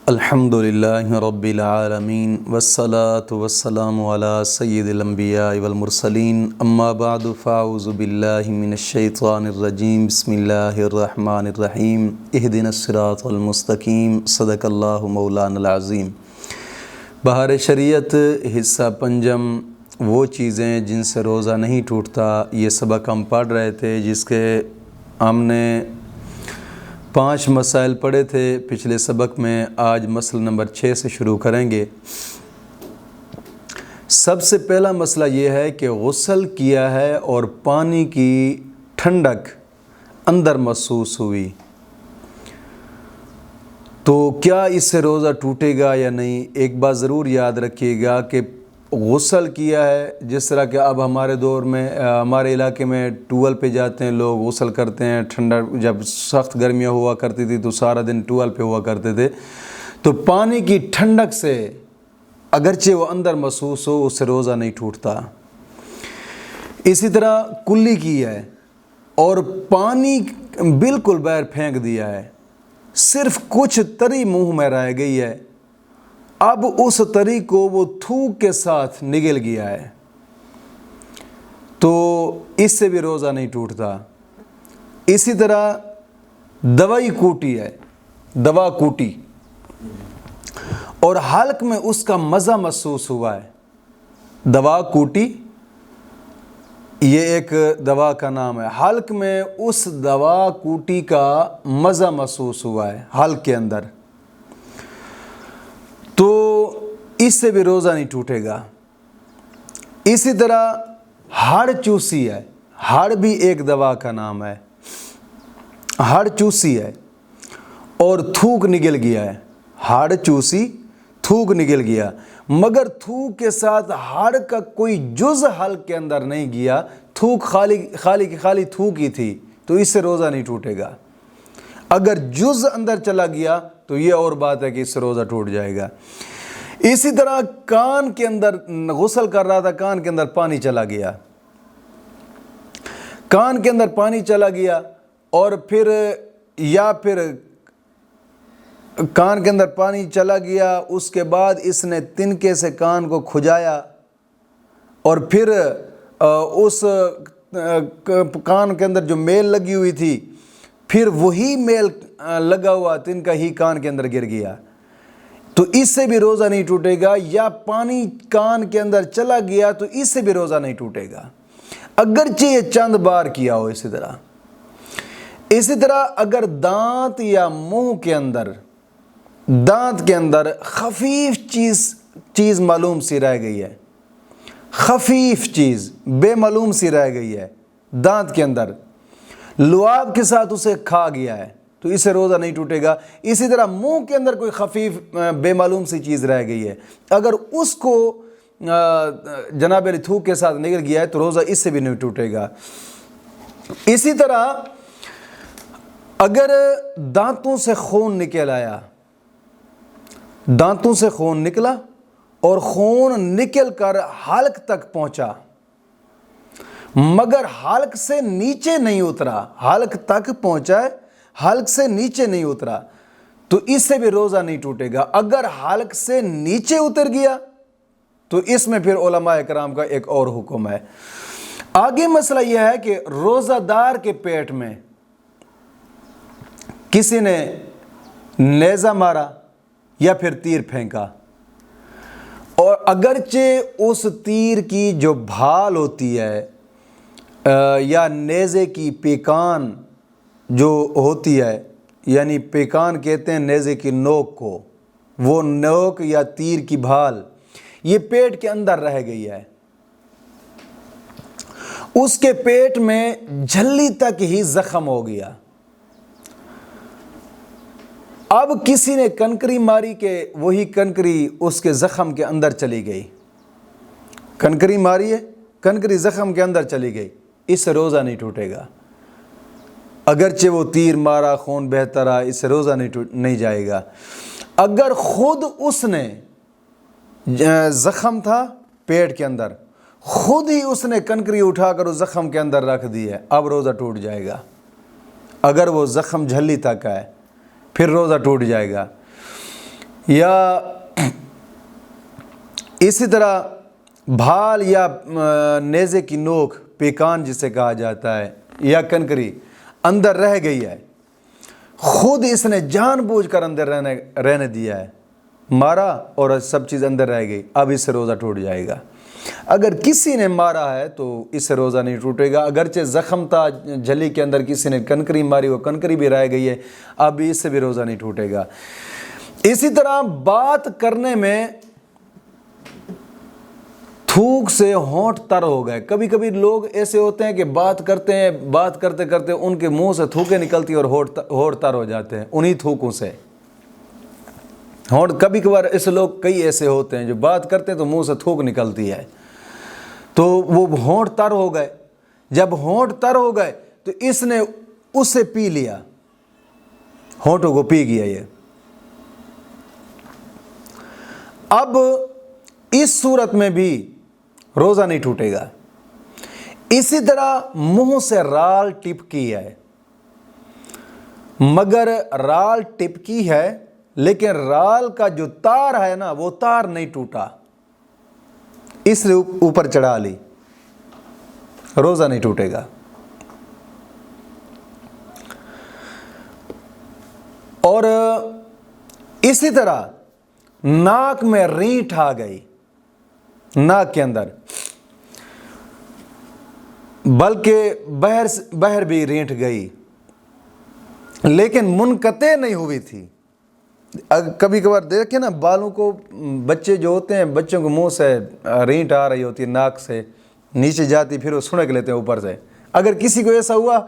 الحمدللہ رب العالمین والصلاة والسلام علی سید الانبیاء والمرسلین اما بعد فاعوذ باللہ من الشیطان الرجیم بسم اللہ الرحمن الرحیم اہدنا الصراط المستقیم صدق اللہ مولانا العظیم۔ بہار شریعت حصہ پنجم، وہ چیزیں جن سے روزہ نہیں ٹوٹتا، یہ سبق ہم پڑھ رہے تھے جس کے ہم نے 5 مسائل پڑھے تھے پچھلے سبق میں۔ آج مسئلہ نمبر 6 سے شروع کریں گے۔ سب سے پہلا مسئلہ یہ ہے کہ غسل کیا ہے اور پانی کی ٹھنڈک اندر محسوس ہوئی تو کیا اس سے روزہ ٹوٹے گا یا نہیں؟ ایک بات ضرور یاد رکھیے گا کہ غسل کیا ہے، جس طرح کہ اب ہمارے دور میں ہمارے علاقے میں ٹویل پہ جاتے ہیں لوگ، غسل کرتے ہیں۔ ٹھنڈا جب سخت گرمیاں ہوا کرتی تھی تو سارا دن ٹویل پہ ہوا کرتے تھے، تو پانی کی ٹھنڈک سے اگرچہ وہ اندر محسوس ہو اس سے روزہ نہیں ٹوٹتا۔ اسی طرح کلی کی ہے اور پانی بالکل باہر پھینک دیا ہے، صرف کچھ تری منہ میں رہ گئی ہے، اب اس تری کو وہ تھوک کے ساتھ نگل گیا ہے تو اس سے بھی روزہ نہیں ٹوٹتا۔ اسی طرح دوائی کوٹی ہے، دوا کوٹی اور حلق میں اس کا مزہ محسوس ہوا ہے۔ دوا کوٹی یہ ایک دوا کا نام ہے، حلق میں اس دوا کوٹی کا مزہ محسوس ہوا ہے حلق کے اندر، تو اس سے بھی روزہ نہیں ٹوٹے گا۔ اسی طرح ہڑ چوسی ہے، ہڑ بھی ایک دوا کا نام ہے، ہڑ چوسی ہے اور تھوک نگل گیا ہے، ہڑ چوسی تھوک نگل گیا، مگر تھوک کے ساتھ ہڑ کا کوئی جز حلق کے اندر نہیں گیا، تھوک خالی تھوک ہی تھی، تو اس سے روزہ نہیں ٹوٹے گا۔ اگر جز اندر چلا گیا تو یہ اور بات ہے کہ اس سے روزہ ٹوٹ جائے گا۔ اسی طرح کان کے اندر غسل کر رہا تھا، کان کے اندر پانی چلا گیا، کان کے اندر پانی چلا گیا اور پھر کان کے اندر پانی چلا گیا، اس کے بعد اس نے تنکے سے کان کو کھجایا اور پھر اس کان کے اندر جو میل لگی ہوئی تھی، پھر وہی میل لگا ہوا تنکا ہی کان کے اندر گر گیا، تو اس سے بھی روزہ نہیں ٹوٹے گا۔ یا پانی کان کے اندر چلا گیا تو اس سے بھی روزہ نہیں ٹوٹے گا، اگرچہ یہ چند بار کیا ہو۔ اسی طرح اگر دانت یا منہ کے اندر، دانت کے اندر خفیف چیز معلوم سی رہ گئی ہے، خفیف چیز بے معلوم سی رہ گئی ہے دانت کے اندر، لعاب کے ساتھ اسے کھا گیا ہے تو اس سے روزہ نہیں ٹوٹے گا۔ اسی طرح منہ کے اندر کوئی خفیف بے معلوم سی چیز رہ گئی ہے، اگر اس کو جناب علی تھوک کے ساتھ نگل گیا ہے تو روزہ اس سے بھی نہیں ٹوٹے گا۔ اسی طرح اگر دانتوں سے خون نکل آیا، دانتوں سے خون نکلا اور خون نکل کر حلق تک پہنچا مگر حلق سے نیچے نہیں اترا، حلق تک پہنچا ہے حلق سے نیچے نہیں اترا، تو اس سے بھی روزہ نہیں ٹوٹے گا۔ اگر حلق سے نیچے اتر گیا تو اس میں پھر علماء کرام کا ایک اور حکم ہے۔ آگے مسئلہ یہ ہے کہ روزہ دار کے پیٹ میں کسی نے نیزہ مارا یا پھر تیر پھینکا، اور اگرچہ اس تیر کی جو بھال ہوتی ہے یا نیزے کی پیکان جو ہوتی ہے، یعنی پیکان کہتے ہیں نیزے کی نوک کو، وہ نوک یا تیر کی بھال یہ پیٹ کے اندر رہ گئی ہے، اس کے پیٹ میں جھلی تک ہی زخم ہو گیا، اب کسی نے کنکری ماری کہ وہی کنکری اس کے زخم کے اندر چلی گئی، کنکری ماری ہے، کنکری زخم کے اندر چلی گئی، اس سے روزہ نہیں ٹوٹے گا، اگرچہ وہ تیر مارا خون بہتا رہا، اس سے روزہ نہیں جائے گا۔ اگر خود اس نے زخم تھا پیٹ کے اندر، خود ہی اس نے کنکری اٹھا کر اس زخم کے اندر رکھ دی ہے، اب روزہ ٹوٹ جائے گا۔ اگر وہ زخم جھلی تک ہے پھر روزہ ٹوٹ جائے گا۔ یا اسی طرح بھال یا نیزے کی نوک، پیکان جسے کہا جاتا ہے، یا کنکری اندر رہ گئی ہے، خود اس نے جان بوجھ کر اندر رہنے دیا ہے، مارا اور سب چیز اندر رہ گئی، اب اس سے روزہ ٹوٹ جائے گا۔ اگر کسی نے مارا ہے تو اس سے روزہ نہیں ٹوٹے گا، اگرچہ زخم تھا جھلی کے اندر، کسی نے کنکری ماری، وہ کنکری بھی رہ گئی ہے، اب اس سے بھی روزہ نہیں ٹوٹے گا۔ اسی طرح بات کرنے میں تھوک سے ہونٹ تر ہو گئے۔ کبھی کبھی لوگ ایسے ہوتے ہیں کہ بات کرتے ہیں، بات کرتے کرتے ان کے منہ سے تھوکیں نکلتی اور ہونٹ تر ہو جاتے ہیں انہی تھوکوں سے۔ ہونٹ کبھی کبھار ایسے لوگ کئی ایسے ہوتے ہیں جو بات کرتے ہیں تو منہ سے تھوک نکلتی ہے، تو وہ ہونٹ تر ہو گئے۔ جب ہونٹ تر ہو گئے تو اس نے اس سے پی لیا، ہونٹوں کو پی گیا یہ۔ اب اس صورت میں بھی روزہ نہیں ٹوٹے گا۔ اسی طرح منہ سے رال ٹپکی ہے، مگر رال ٹپکی ہے لیکن رال کا جو تار ہے نا وہ تار نہیں ٹوٹا، اس نے اوپر چڑھا لی، روزہ نہیں ٹوٹے گا۔ اور اسی طرح ناک میں رینٹ آ گئی، ناک کے اندر، بلکہ بہر بھی رینٹ گئی لیکن منقطع نہیں ہوئی تھی۔ کبھی کبھار دیکھیں نا بالوں کو، بچے جو ہوتے ہیں بچوں کو منہ سے رینٹ آ رہی ہوتی ہے، ناک سے نیچے جاتی، پھر وہ سنک لیتے ہیں اوپر سے۔ اگر کسی کو ایسا ہوا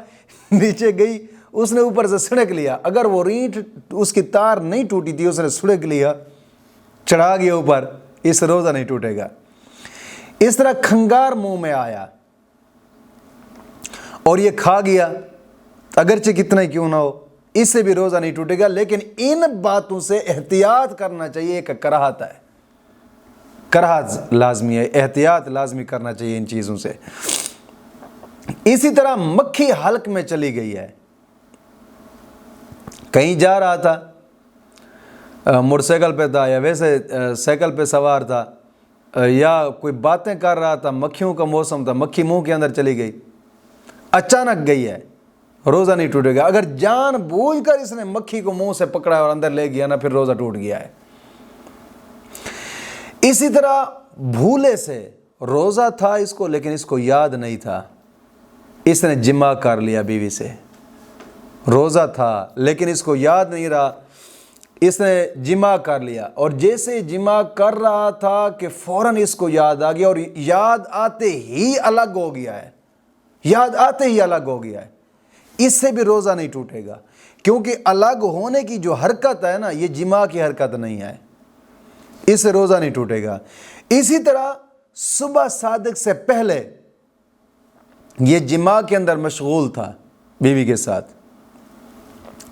نیچے گئی، اس نے اوپر سے سنک لیا، اگر وہ رینٹ اس کی تار نہیں ٹوٹی تھی، اس نے سنک لیا، چڑھا گیا اوپر، اس سے روزہ نہیں ٹوٹے گا۔ اس طرح کھنگار منہ میں آیا اور یہ کھا گیا، اگرچہ کتنا ہی کیوں نہ ہو، اس سے بھی روزہ نہیں ٹوٹے گا۔ لیکن ان باتوں سے احتیاط کرنا چاہیے، ایک کراہت ہے، کراہت لازمی ہے، احتیاط لازمی کرنا چاہیے ان چیزوں سے۔ اسی طرح مکھی حلق میں چلی گئی ہے، کہیں جا رہا تھا، موٹر سائیکل پہ تھا یا ویسے سائیکل پہ سوار تھا، یا کوئی باتیں کر رہا تھا، مکھیوں کا موسم تھا، مکھی منہ کے اندر چلی گئی، اچانک گئی ہے، روزہ نہیں ٹوٹے گا۔ اگر جان بوجھ کر اس نے مکھی کو منہ سے پکڑا اور اندر لے گیا نا، پھر روزہ ٹوٹ گیا ہے۔ اسی طرح بھولے سے، روزہ تھا اس کو لیکن اس کو یاد نہیں تھا، اس نے جماع کر لیا بیوی سے، روزہ تھا لیکن اس کو یاد نہیں رہا، اس نے جماع کر لیا، اور جیسے جماع کر رہا تھا کہ فوراً اس کو یاد آ گیا، اور یاد آتے ہی الگ ہو گیا ہے، یاد آتے ہی الگ ہو گیا ہے، اس سے بھی روزہ نہیں ٹوٹے گا، کیونکہ الگ ہونے کی جو حرکت ہے نا، یہ جماع کی حرکت نہیں ہے، اس سے روزہ نہیں ٹوٹے گا۔ اسی طرح صبح صادق سے پہلے یہ جماع کے اندر مشغول تھا بیوی کے ساتھ،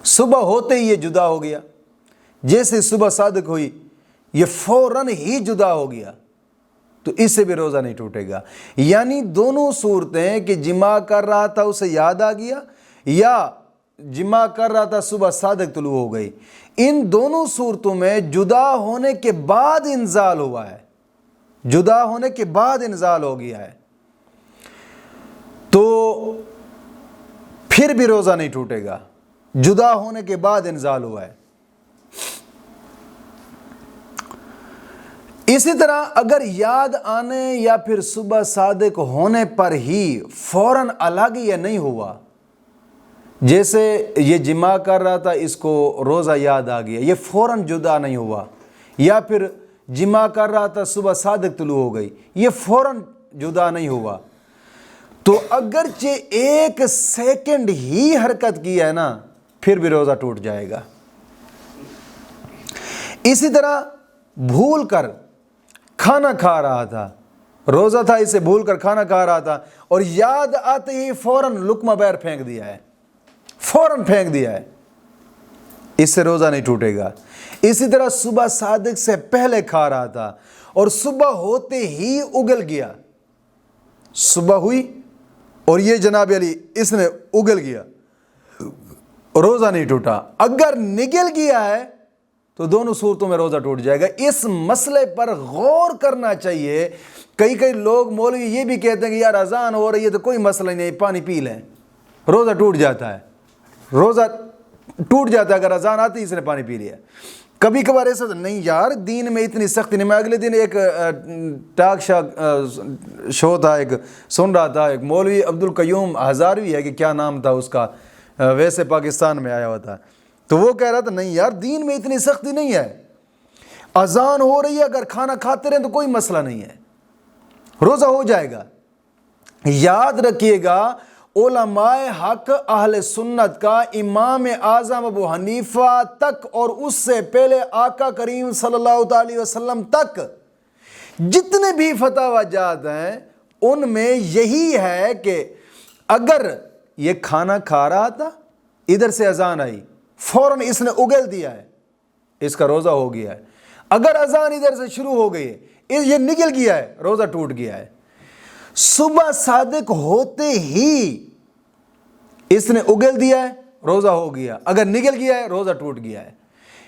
صبح ہوتے ہی یہ جدا ہو گیا، جیسے صبح صادق ہوئی یہ فوراً ہی جدا ہو گیا، تو اس سے بھی روزہ نہیں ٹوٹے گا۔ یعنی دونوں صورتیں، کہ جماع کر رہا تھا اسے یاد آ گیا، یا جماع کر رہا تھا صبح صادق طلوع ہو گئی، ان دونوں صورتوں میں جدا ہونے کے بعد انزال ہوا ہے، جدا ہونے کے بعد انزال ہو گیا ہے، تو پھر بھی روزہ نہیں ٹوٹے گا، جدا ہونے کے بعد انزال ہوا ہے۔ اسی طرح اگر یاد آنے یا پھر صبح صادق ہونے پر ہی فوراً الگ یہ نہیں ہوا، جیسے یہ جماع کر رہا تھا، اس کو روزہ یاد آ گیا، یہ فوراً جدا نہیں ہوا، یا پھر جماع کر رہا تھا صبح صادق طلوع ہو گئی، یہ فوراً جدا نہیں ہوا، تو اگرچہ 1 سیکنڈ ہی حرکت کی ہے نا، پھر بھی روزہ ٹوٹ جائے گا۔ اسی طرح بھول کر کھانا کھا رہا تھا، روزہ تھا، اسے بھول کر کھانا کھا رہا تھا، اور یاد آتے ہی فوراً لقمہ باہر پھینک دیا ہے، فوراً پھینک دیا ہے، اس سے روزہ نہیں ٹوٹے گا۔ اسی طرح صبح صادق سے پہلے کھا رہا تھا اور صبح ہوتے ہی اگل گیا، صبح ہوئی اور یہ جناب علی اس نے اگل گیا، روزہ نہیں ٹوٹا۔ اگر نگل گیا ہے تو دونوں صورتوں میں روزہ ٹوٹ جائے گا۔ اس مسئلے پر غور کرنا چاہیے۔ کئی لوگ مولوی یہ بھی کہتے ہیں کہ یار اذان ہو رہی ہے تو کوئی مسئلہ نہیں، پانی پی لیں، روزہ ٹوٹ جاتا ہے۔ روزہ ٹوٹ جاتا ہے اگر اذان آتی ہے اس نے پانی پی لیا۔ کبھی کبھار ایسا نہیں یار، دین میں اتنی سختی نہیں۔ میں اگلے دن ایک ٹاک شو تھا، ایک سن رہا تھا، ایک مولوی عبدالقیوم ہزاروی ہے کہ کیا نام تھا اس کا، ویسے پاکستان میں آیا ہوا تھا، تو وہ کہہ رہا تھا نہیں یار دین میں اتنی سختی نہیں ہے، اذان ہو رہی ہے اگر کھانا کھاتے رہیں تو کوئی مسئلہ نہیں ہے، روزہ ہو جائے گا۔ یاد رکھیے گا، علماء حق اہل سنت کا امام اعظم ابو حنیفہ تک اور اس سے پہلے آقا کریم صلی اللہ علیہ وسلم تک جتنے بھی فتاوی جات ہیں ان میں یہی ہے کہ اگر یہ کھانا کھا رہا تھا، ادھر سے اذان آئی، فوراً اس نے اگل دیا ہے، اس کا روزہ ہو گیا ہے۔ اگر اذان ادھر سے شروع ہو گئی ہے، یہ نکل گیا ہے، روزہ ٹوٹ گیا ہے۔ صبح صادق ہوتے ہی اس نے اگل دیا ہے، روزہ ہو گیا۔ اگر نکل گیا ہے، روزہ ٹوٹ گیا ہے۔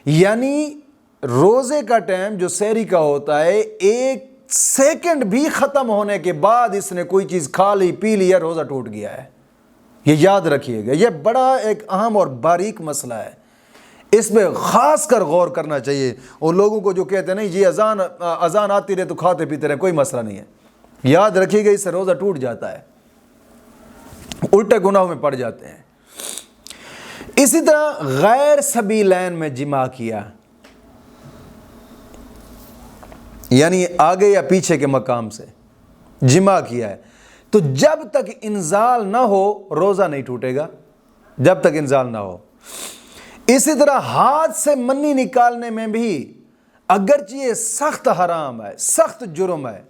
یعنی روزے کا ٹائم جو سحری کا ہوتا ہے، 1 سیکنڈ بھی ختم ہونے کے بعد اس نے کوئی چیز کھا لی پی لیا، روزہ ٹوٹ گیا ہے۔ یہ یاد رکھیے گا، یہ بڑا ایک اہم اور باریک مسئلہ ہے، اس پہ خاص کر غور کرنا چاہیے۔ اور لوگوں کو جو کہتے ہیں نہیں جی اذان آتی رہے تو کھاتے پیتے رہے، کوئی مسئلہ نہیں ہے، یاد رکھیے گا اس سے روزہ ٹوٹ جاتا ہے، الٹے گناہوں میں پڑ جاتے ہیں۔ اسی طرح غیر سبیلین میں جماع کیا، یعنی آگے یا پیچھے کے مقام سے جماع کیا ہے، تو جب تک انزال نہ ہو روزہ نہیں ٹوٹے گا، جب تک انزال نہ ہو۔ اسی طرح ہاتھ سے منی نکالنے میں بھی اگرچہ یہ سخت حرام ہے، سخت جرم ہے،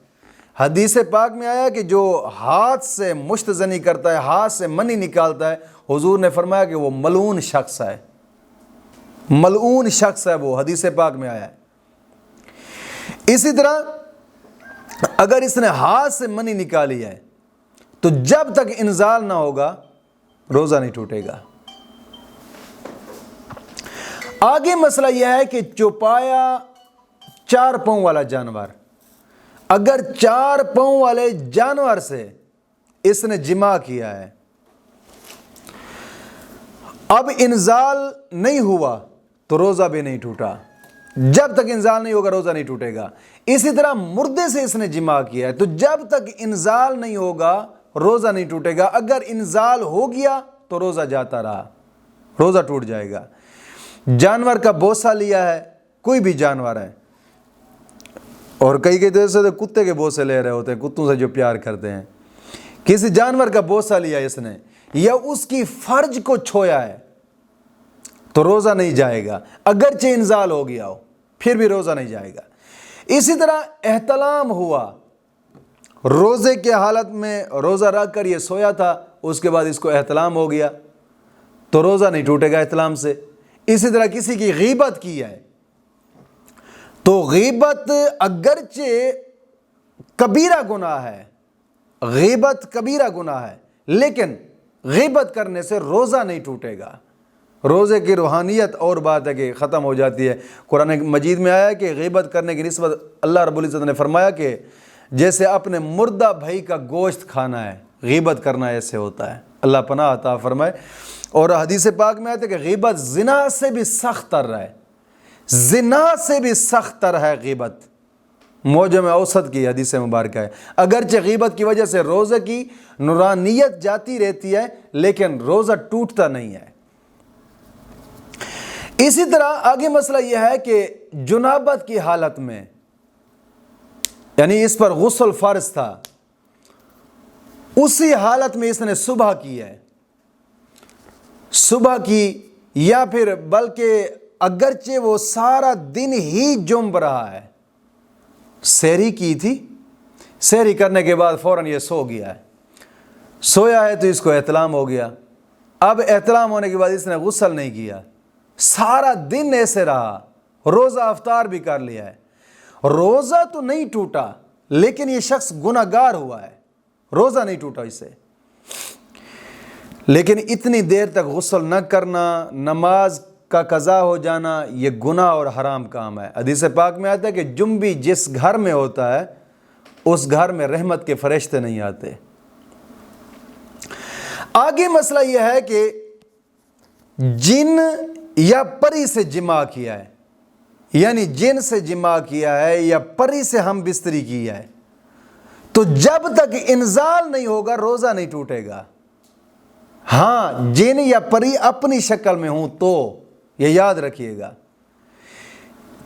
حدیث پاک میں آیا کہ جو ہاتھ سے مشت زنی کرتا ہے، ہاتھ سے منی نکالتا ہے، حضور نے فرمایا کہ وہ ملعون شخص ہے، ملعون شخص ہے وہ، حدیث پاک میں آیا ہے۔ اسی طرح اگر اس نے ہاتھ سے منی نکالی ہے تو جب تک انزال نہ ہوگا روزہ نہیں ٹوٹے گا۔ آگے مسئلہ یہ ہے کہ چوپایا 4 پاؤں والا جانور، اگر 4 پاؤں والے جانور سے اس نے جماع کیا ہے، اب انزال نہیں ہوا تو روزہ بھی نہیں ٹوٹا، جب تک انزال نہیں ہوگا روزہ نہیں ٹوٹے گا۔ اسی طرح مردے سے اس نے جماع کیا ہے تو جب تک انزال نہیں ہوگا روزہ نہیں ٹوٹے گا، اگر انزال ہو گیا تو روزہ جاتا رہا، روزہ ٹوٹ جائے گا۔ جانور کا بوسہ لیا ہے، کوئی بھی جانور ہے، اور کئی دیر سے کتے کے بوسے لے رہے ہوتے ہیں، کتوں سے جو پیار کرتے ہیں، کسی جانور کا بوسہ لیا اس نے یا اس کی فرج کو چھویا ہے تو روزہ نہیں جائے گا، اگرچہ انزال ہو گیا ہو پھر بھی روزہ نہیں جائے گا۔ اسی طرح احتلام ہوا، روزے کے حالت میں روزہ رکھ کر یہ سویا تھا، اس کے بعد اس کو احتلام ہو گیا تو روزہ نہیں ٹوٹے گا احتلام سے۔ اسی طرح کسی کی غیبت کی ہے تو غیبت اگرچہ کبیرہ گناہ ہے، غیبت کبیرہ گناہ ہے، لیکن غیبت کرنے سے روزہ نہیں ٹوٹے گا۔ روزے کی روحانیت اور بات ہے کہ ختم ہو جاتی ہے۔ قرآن مجید میں آیا کہ غیبت کرنے کی نسبت اللہ رب العزت نے فرمایا کہ جیسے اپنے مردہ بھائی کا گوشت کھانا ہے، غیبت کرنا ایسے ہوتا ہے، اللہ پناہ عطا فرمائے۔ اور حدیث پاک میں آتا ہے کہ غیبت زنا سے بھی سخت تر ہے، زنا سے بھی سخت تر ہے غیبت، معجم اوسط کی حدیث مبارکہ ہے۔ اگرچہ غیبت کی وجہ سے روزے کی نورانیت جاتی رہتی ہے لیکن روزہ ٹوٹتا نہیں ہے۔ اسی طرح آگے مسئلہ یہ ہے کہ جنابت کی حالت میں، یعنی اس پر غسل فرض تھا، اسی حالت میں اس نے صبح کی ہے، صبح کی، یا پھر بلکہ اگرچہ وہ سارا دن ہی جنب رہا ہے، سحری کی تھی، سحری کرنے کے بعد فوراً یہ سو گیا ہے، سویا ہے تو اس کو احتلام ہو گیا، اب احتلام ہونے کے بعد اس نے غسل نہیں کیا، سارا دن ایسے رہا، روزہ افطار بھی کر لیا ہے، روزہ تو نہیں ٹوٹا لیکن یہ شخص گناہ گار ہوا ہے، روزہ نہیں ٹوٹا اس سے۔ لیکن اتنی دیر تک غسل نہ کرنا، نماز کا قضا ہو جانا یہ گناہ اور حرام کام ہے۔ حدیث پاک میں آتا ہے کہ جنبی جس گھر میں ہوتا ہے اس گھر میں رحمت کے فرشتے نہیں آتے۔ آگے مسئلہ یہ ہے کہ جن یا پری سے جماع کیا ہے، یعنی جن سے جماع کیا ہے یا پری سے ہم بستری کیا ہے، تو جب تک انزال نہیں ہوگا روزہ نہیں ٹوٹے گا۔ ہاں، جن یا پری اپنی شکل میں ہوں تو یہ یاد رکھیے گا،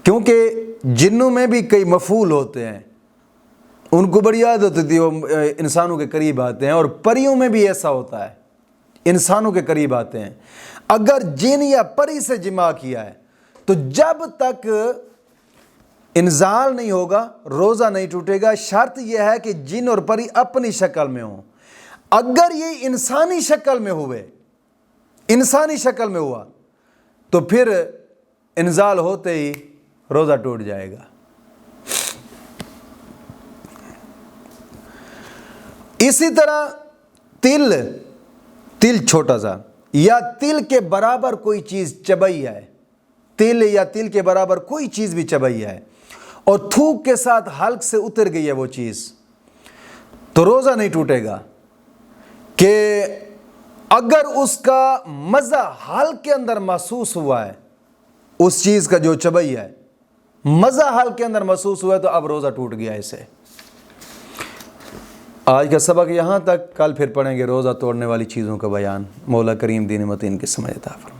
کیونکہ جنوں میں بھی کئی مفعول ہوتے ہیں، ان کو بڑی عادت ہوتی ہے، وہ انسانوں کے قریب آتے ہیں، اور پریوں میں بھی ایسا ہوتا ہے، انسانوں کے قریب آتے ہیں۔ اگر جن یا پری سے جماع کیا ہے تو جب تک انزال نہیں ہوگا روزہ نہیں ٹوٹے گا۔ شرط یہ ہے کہ جن اور پری اپنی شکل میں ہوں۔ اگر یہ انسانی شکل میں ہوئے، انسانی شکل میں ہوا، تو پھر انزال ہوتے ہی روزہ ٹوٹ جائے گا۔ اسی طرح تل چھوٹا سا یا تل کے برابر کوئی چیز چبائی ہے، تل یا تل کے برابر کوئی چیز بھی چبائی ہے اور تھوک کے ساتھ حلق سے اتر گئی ہے وہ چیز، تو روزہ نہیں ٹوٹے گا۔ کہ اگر اس کا مزہ حلق کے اندر محسوس ہوا ہے، اس چیز کا جو چبائی ہے مزہ حلق کے اندر محسوس ہوا ہے، تو اب روزہ ٹوٹ گیا اسے۔ آج کا سبق یہاں تک، کل پھر پڑھیں گے روزہ توڑنے والی چیزوں کا بیان۔ مولا کریم دین متین کی سمجھ عطا فرمائے۔